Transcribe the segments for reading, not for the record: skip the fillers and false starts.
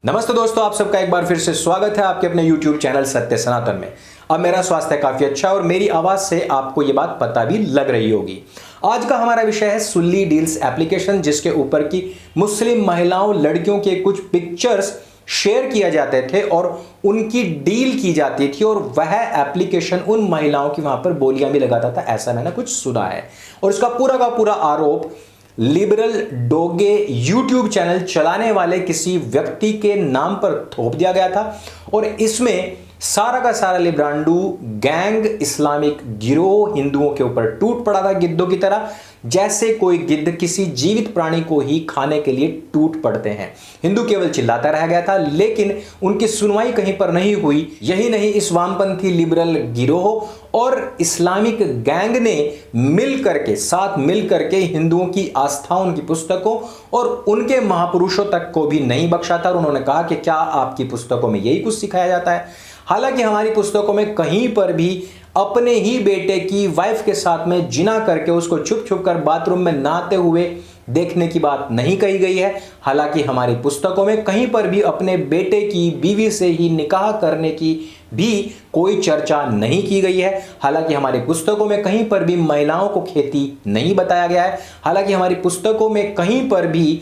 नमस्ते दोस्तों, आप सबका एक बार फिर से स्वागत है आपके अपने YouTube चैनल सत्य सनातन में। अब मेरा स्वास्थ्य काफी अच्छा है और मेरी आवाज से आपको ये बात पता भी लग रही होगी। आज का हमारा विषय है सुल्ली डील्स एप्लीकेशन, जिसके ऊपर की मुस्लिम महिलाओं लड़कियों के कुछ पिक्चर्स शेयर किया जाते थे और उनकी डील की जाती थी और वह एप्लीकेशन उन महिलाओं की वहां पर बोलियां भी लगाता था, ऐसा मैंने कुछ सुना है। और इसका पूरा का पूरा आरोप लिबरल डोगे यूट्यूब चैनल चलाने वाले किसी व्यक्ति के नाम पर थोप दिया गया था और इसमें सारा का सारा लिब्रांडू गैंग इस्लामिक गिरोह हिंदुओं के ऊपर टूट पड़ा था, गिद्धों की तरह। जैसे कोई गिद्ध किसी जीवित प्राणी को ही खाने के लिए टूट पड़ते हैं। हिंदू केवल चिल्लाता रह गया था, लेकिन उनकी सुनवाई कहीं पर नहीं हुई। यही नहीं, इस वामपंथी लिबरल गिरोह और इस्लामिक गैंग ने साथ मिल करके हिंदुओं की आस्थाओं, उनकी पुस्तकों और उनके महापुरुषों तक को भी नहीं बख्शा था। और उन्होंने कहा कि क्या आपकी पुस्तकों में यही कुछ सिखाया जाता है? हालांकि हमारी पुस्तकों में कहीं पर भी अपने ही बेटे की वाइफ के साथ में जिना करके उसको छुप छुप कर बाथरूम में नहाते हुए देखने की बात नहीं कही गई है। हालांकि हमारी पुस्तकों में कहीं पर भी अपने बेटे की बीवी से ही निकाह करने की भी कोई चर्चा नहीं की गई है। हालांकि हमारी पुस्तकों में कहीं पर भी महिलाओं को खेती नहीं बताया गया है। हालांकि हमारी पुस्तकों में कहीं पर भी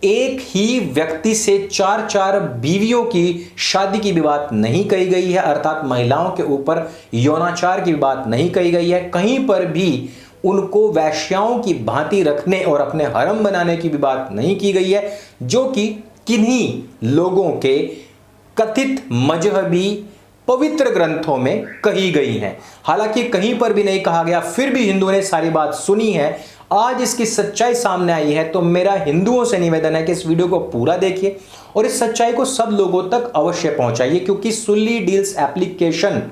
एक ही व्यक्ति से चार चार बीवियों की शादी की भी बात नहीं कही गई है, अर्थात महिलाओं के ऊपर यौनाचार की बात नहीं कही गई है। कहीं पर भी उनको वैश्याओं की भांति रखने और अपने हरम बनाने की भी बात नहीं की गई है, जो कि किन्हीं लोगों के कथित मजहबी पवित्र ग्रंथों में कही गई हैं। हालांकि कहीं पर भी नहीं कहा गया, फिर भी हिंदुओं ने सारी बात सुनी है। आज इसकी सच्चाई सामने आई है, तो मेरा हिंदुओं से निवेदन है कि इस वीडियो को पूरा देखिए और इस सच्चाई को सब लोगों तक अवश्य पहुंचाइए, क्योंकि सुल्ली डील्स एप्लीकेशन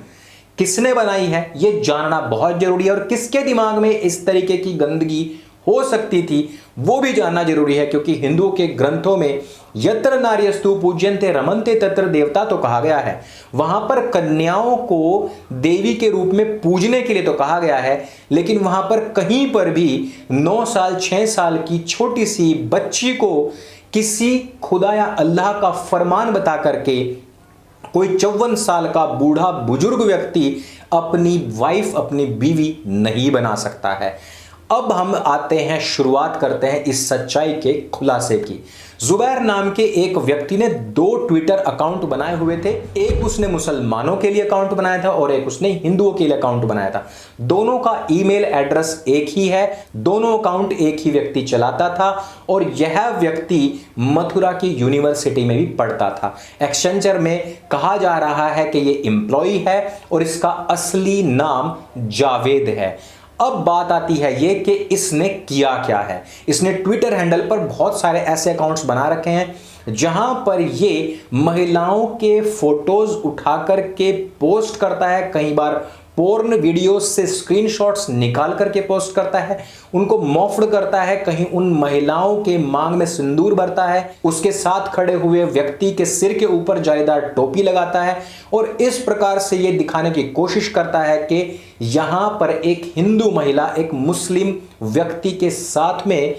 किसने बनाई है ये जानना बहुत जरूरी है और किसके दिमाग में इस तरीके की गंदगी हो सकती थी वो भी जानना जरूरी है। क्योंकि हिंदुओं के ग्रंथों में यत्र नार्यस्तु पूज्यन्ते रमन्ते तत्र देवता तो कहा गया है, वहां पर कन्याओं को देवी के रूप में पूजने के लिए तो कहा गया है, लेकिन वहां पर कहीं पर भी 9 साल 6 साल की छोटी सी बच्ची को किसी खुदा या अल्लाह का फरमान बता करके कोई 54 साल का बूढ़ा बुजुर्ग व्यक्ति अपनी वाइफ, अपनी बीवी नहीं बना सकता है। अब हम आते हैं, शुरुआत करते हैं इस सच्चाई के खुलासे की। जुबैर नाम के एक व्यक्ति ने 2 ट्विटर अकाउंट बनाए हुए थे। एक उसने मुसलमानों के लिए अकाउंट बनाया था और एक उसने हिंदुओं के लिए अकाउंट बनाया था। दोनों का ईमेल एड्रेस एक ही है, दोनों अकाउंट एक ही व्यक्ति चलाता था और यह व्यक्ति मथुरा की यूनिवर्सिटी में भी पढ़ता था। एक्सचेंजर में कहा जा रहा है कि यह एम्प्लॉय है और इसका असली नाम जावेद है। अब बात आती है ये कि इसने किया क्या है। इसने ट्विटर हैंडल पर बहुत सारे ऐसे अकाउंट्स बना रखे हैं जहां पर ये महिलाओं के फोटोज उठा करके पोस्ट करता है। कई बार पोर्न वीडियोस से स्क्रीनशॉट्स निकाल करके पोस्ट करता है, उनको मॉफ्ड करता है, कहीं उन महिलाओं के मांग में सिंदूर भरता है, उसके साथ खड़े हुए व्यक्ति के सिर के ऊपर जालीदार टोपी लगाता है और इस प्रकार से यह दिखाने की कोशिश करता है कि यहां पर एक हिंदू महिला एक मुस्लिम व्यक्ति के साथ में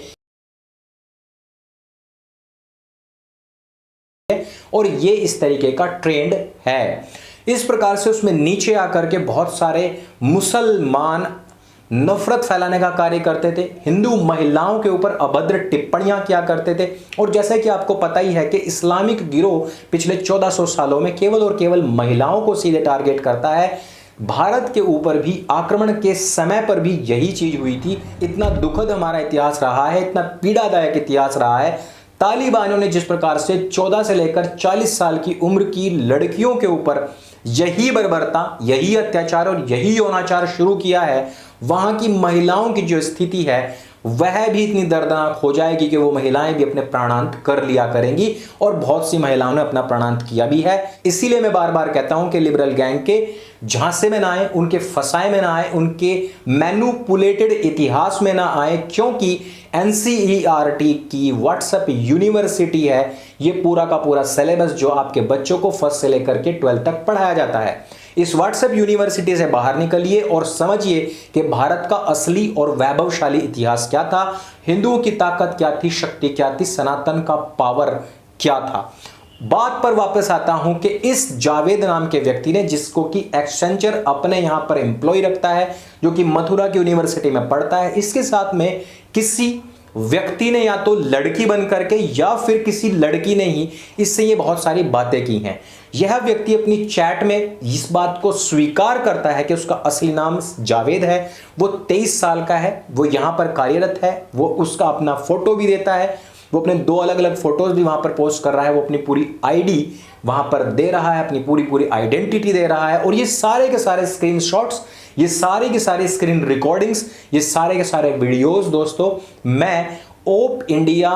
और ये इस तरीके का ट्रेंड है। इस प्रकार से उसमें नीचे आकर के बहुत सारे मुसलमान नफरत फैलाने का कार्य करते थे, हिंदू महिलाओं के ऊपर अभद्र टिप्पणियां किया करते थे। और जैसे कि आपको पता ही है कि इस्लामिक गिरोह पिछले 1400 सालों में केवल और केवल महिलाओं को सीधे टारगेट करता है। भारत के ऊपर भी आक्रमण के समय पर भी यही चीज हुई थी। इतना दुखद हमारा इतिहास रहा है, इतना पीड़ादायक इतिहास रहा है। तालिबानों ने जिस प्रकार से 14 से लेकर 40 साल की उम्र की लड़कियों के ऊपर यही बर्बरता, यही अत्याचार और यही यौनाचार शुरू किया है, वहां की महिलाओं की जो स्थिति है वह भी इतनी दर्दनाक हो जाएगी कि वो महिलाएं भी अपने प्राणांत कर लिया करेंगी और बहुत सी महिलाओं ने अपना प्राणांत किया भी है। इसीलिए मैं बार बार कहता हूं कि लिबरल गैंग के झांसे में ना आए, उनके फसाए में ना आए, उनके मैनिपुलेटेड इतिहास में ना आए, क्योंकि एनसीईआरटी की व्हाट्सएप यूनिवर्सिटी है ये पूरा का पूरा सिलेबस जो आपके बच्चों को फर्स्ट से लेकर के 12 तक पढ़ाया जाता है। इस व्हाट्सएप यूनिवर्सिटी से बाहर निकलिए और समझिए कि भारत का असली और वैभवशाली इतिहास क्या था, हिंदुओं की ताकत क्या थी, शक्ति क्या थी, सनातन का पावर क्या था। बात पर वापस आता हूं कि इस जावेद नाम के व्यक्ति ने, जिसको कि एक्सेंचर अपने यहां पर एम्प्लॉय रखता है, जो कि मथुरा की यूनिवर्सिटी में पढ़ता है, इसके साथ में किसी व्यक्ति ने या तो लड़की बन करके या फिर किसी लड़की ने ही इससे ये बहुत सारी बातें की हैं। यह व्यक्ति अपनी चैट में इस बात को स्वीकार करता है कि उसका असली नाम जावेद है, वो 23 साल का है, वो यहां पर कार्यरत है, वो उसका अपना फोटो भी देता है, वो अपने 2 अलग अलग फोटोज भी वहां पर पोस्ट कर रहा है, वो अपनी पूरी आईडी वहां पर दे रहा है, अपनी पूरी आइडेंटिटी दे रहा है। और ये सारे के सारे स्क्रीनशॉट्स, ये सारे के सारे स्क्रीन रिकॉर्डिंग्स, ये सारे के सारे वीडियोस दोस्तों मैं ओप इंडिया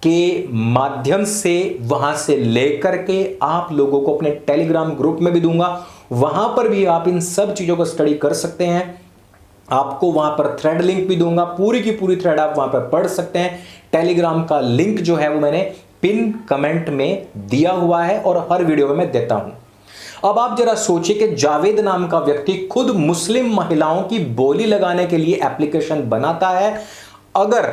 के माध्यम से वहां से लेकर के आप लोगों को अपने टेलीग्राम ग्रुप में भी दूंगा। वहां पर भी आप इन सब चीजों को स्टडी कर सकते हैं। आपको वहां पर थ्रेड लिंक भी दूंगा, पूरी की पूरी थ्रेड आप वहां पर पढ़ सकते हैं। टेलीग्राम का लिंक जो है वो मैंने पिन कमेंट में दिया हुआ है और हर वीडियो में मैं देता हूं। अब आप जरा सोचिए कि जावेद नाम का व्यक्ति खुद मुस्लिम महिलाओं की बोली लगाने के लिए एप्लीकेशन बनाता है। अगर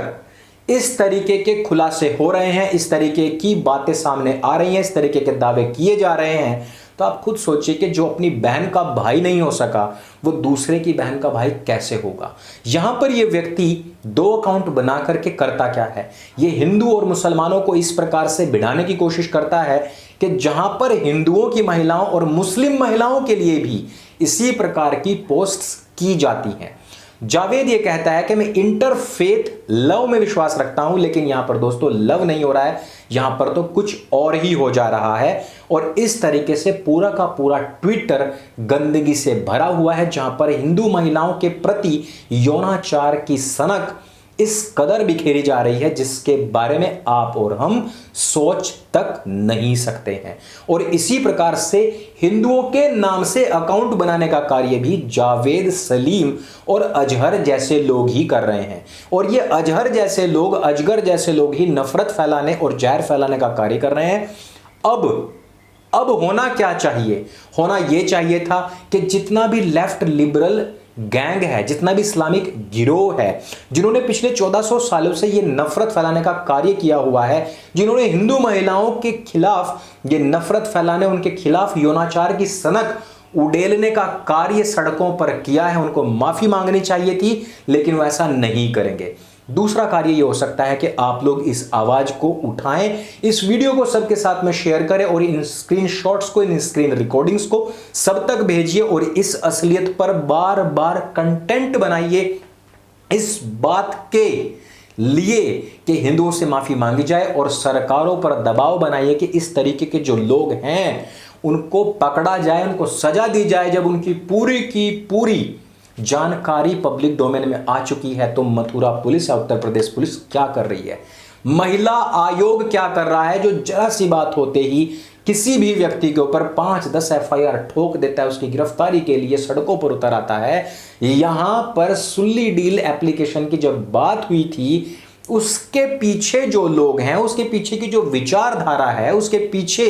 इस तरीके के खुलासे हो रहे हैं, इस तरीके की बातें सामने आ रही हैं, इस तरीके के दावे किए जा रहे हैं, तो आप खुद सोचिए कि जो अपनी बहन का भाई नहीं हो सका वो दूसरे की बहन का भाई कैसे होगा। यहां पर यह व्यक्ति 2 अकाउंट बना करके करता क्या है, ये हिंदू और मुसलमानों को इस प्रकार से भिड़ाने की कोशिश करता है कि जहां पर हिंदुओं की महिलाओं और मुस्लिम महिलाओं के लिए भी इसी प्रकार की पोस्ट्स की जाती हैं। जावेद ये कहता है कि मैं इंटरफेथ लव में विश्वास रखता हूं, लेकिन यहां पर दोस्तों लव नहीं हो रहा है, यहां पर तो कुछ और ही हो जा रहा है। और इस तरीके से पूरा का पूरा ट्विटर गंदगी से भरा हुआ है, जहां पर हिंदू महिलाओं के प्रति यौनाचार की सनक इस कदर बिखेरी जा रही है जिसके बारे में आप और हम सोच तक नहीं सकते हैं। और इसी प्रकार से हिंदुओं के नाम से अकाउंट बनाने का कार्य भी जावेद, सलीम और अजहर जैसे लोग ही कर रहे हैं। और ये अजहर जैसे लोग, अजगर जैसे लोग ही नफरत फैलाने और जहर फैलाने का कार्य कर रहे हैं। अब होना क्या चाहिए? होना यह चाहिए था कि जितना भी लेफ्ट लिबरल गैंग है, जितना भी इस्लामिक गिरोह है, जिन्होंने पिछले 1400 सालों से ये नफरत फैलाने का कार्य किया हुआ है, जिन्होंने हिंदू महिलाओं के खिलाफ ये नफरत फैलाने, उनके खिलाफ यौनाचार की सनक उड़ेलने का कार्य सड़कों पर किया है, उनको माफी मांगनी चाहिए थी, लेकिन वो ऐसा नहीं करेंगे। दूसरा कार्य ये हो सकता है कि आप लोग इस आवाज को उठाएं, इस वीडियो को सबके साथ में शेयर करें और इन स्क्रीनशॉट्स को, इन स्क्रीन रिकॉर्डिंग्स को सब तक भेजिए और इस असलियत पर बार बार कंटेंट बनाइए, इस बात के लिए कि हिंदुओं से माफी मांगी जाए और सरकारों पर दबाव बनाइए कि इस तरीके के जो लोग हैं उनको पकड़ा जाए, उनको सजा दी जाए। जब उनकी पूरी की पूरी जानकारी पब्लिक डोमेन में आ चुकी है तो मथुरा पुलिस या उत्तर प्रदेश पुलिस क्या कर रही है, महिला आयोग क्या कर रहा है, जो जरा सी बात होते ही किसी भी व्यक्ति के ऊपर 5-10 एफआईआर ठोक देता है, उसकी गिरफ्तारी के लिए सड़कों पर उतर आता है। यहां पर सुल्ली डील एप्लीकेशन की जब बात हुई थी, उसके पीछे जो लोग हैं, उसके पीछे की जो विचारधारा है, उसके पीछे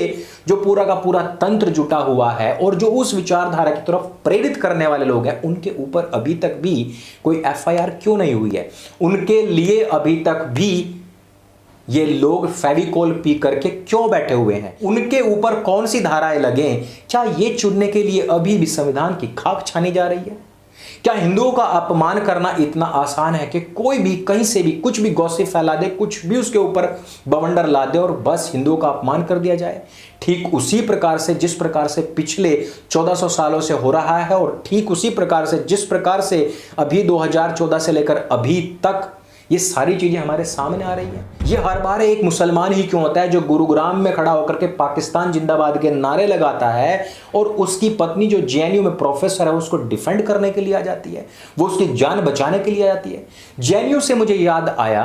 जो पूरा का पूरा तंत्र जुटा हुआ है और जो उस विचारधारा की तरफ प्रेरित करने वाले लोग हैं, उनके ऊपर अभी तक भी कोई एफआईआर क्यों नहीं हुई है? उनके लिए अभी तक भी ये लोग फेविकोल पी करके क्यों बैठे हुए हैं? उनके ऊपर कौन सी धाराएं लगें? क्या ये चुनने के लिए अभी भी संविधान की खाक छानी जा रही है? क्या हिंदुओं का अपमान करना इतना आसान है कि कोई भी कहीं से भी कुछ भी गॉसिप फैला दे, कुछ भी उसके ऊपर बवंडर ला दे और बस हिंदुओं का अपमान कर दिया जाए? ठीक उसी प्रकार से जिस प्रकार से पिछले 1400 सालों से हो रहा है और ठीक उसी प्रकार से जिस प्रकार से अभी 2014 से लेकर अभी तक ये सारी चीजें हमारे सामने आ रही हैं। ये हर बार एक मुसलमान ही क्यों होता है जो गुरुग्राम में खड़ा होकर के पाकिस्तान जिंदाबाद के नारे लगाता है और उसकी पत्नी जो जेएनयू में प्रोफेसर है उसको डिफेंड करने के लिए आ जाती है, वो उसकी जान बचाने के लिए आ जाती है। जेएनयू से मुझे याद आया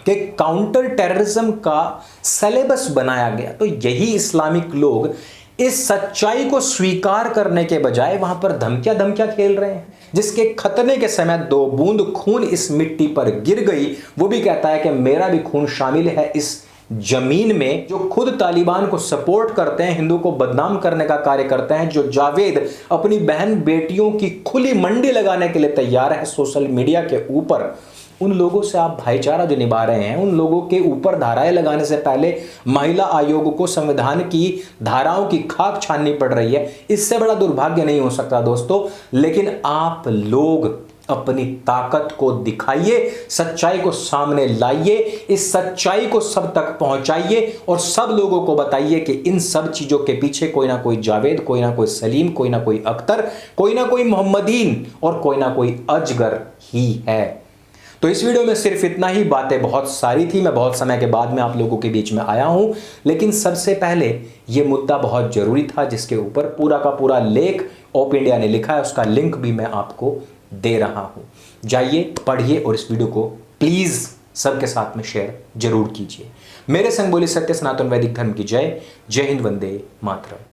कि काउंटर टेररिज्म का सिलेबस बनाया गया, तो यही इस्लामिक लोग इस सच्चाई को स्वीकार करने के बजाय वहां पर धमकियां खेल रहे हैं। जिसके खतने के समय 2 बूंद खून इस मिट्टी पर गिर गई, वो भी कहता है कि मेरा भी खून शामिल है इस जमीन में। जो खुद तालिबान को सपोर्ट करते हैं, हिंदू को बदनाम करने का कार्य करते हैं, जो जावेद अपनी बहन बेटियों की खुली मंडी लगाने के लिए तैयार है सोशल मीडिया के ऊपर, उन लोगों से आप भाईचारा जो निभा रहे हैं, उन लोगों के ऊपर धाराएं लगाने से पहले महिला आयोग को संविधान की धाराओं की खाक छाननी पड़ रही है। इससे बड़ा दुर्भाग्य नहीं हो सकता दोस्तों। लेकिन आप लोग अपनी ताकत को दिखाइए, सच्चाई को सामने लाइए, इस सच्चाई को सब तक पहुंचाइए और सब लोगों को बताइए कि इन सब चीजों के पीछे कोई ना कोई जावेद, कोई ना कोई सलीम, कोई ना कोई अख्तर, कोई ना कोई मोहम्मदीन और कोई ना कोई अजगर ही है। तो इस वीडियो में सिर्फ इतना ही। बातें बहुत सारी थी, मैं बहुत समय के बाद में आप लोगों के बीच में आया हूं, लेकिन सबसे पहले यह मुद्दा बहुत जरूरी था जिसके ऊपर पूरा का पूरा लेख ओप इंडिया ने लिखा है, उसका लिंक भी मैं आपको दे रहा हूं। जाइए, पढ़िए और इस वीडियो को प्लीज सबके साथ में शेयर जरूर कीजिए। मेरे संग बोली सत्य सनातन वैदिक धर्म की जय। जय हिंद, वंदे मातरम।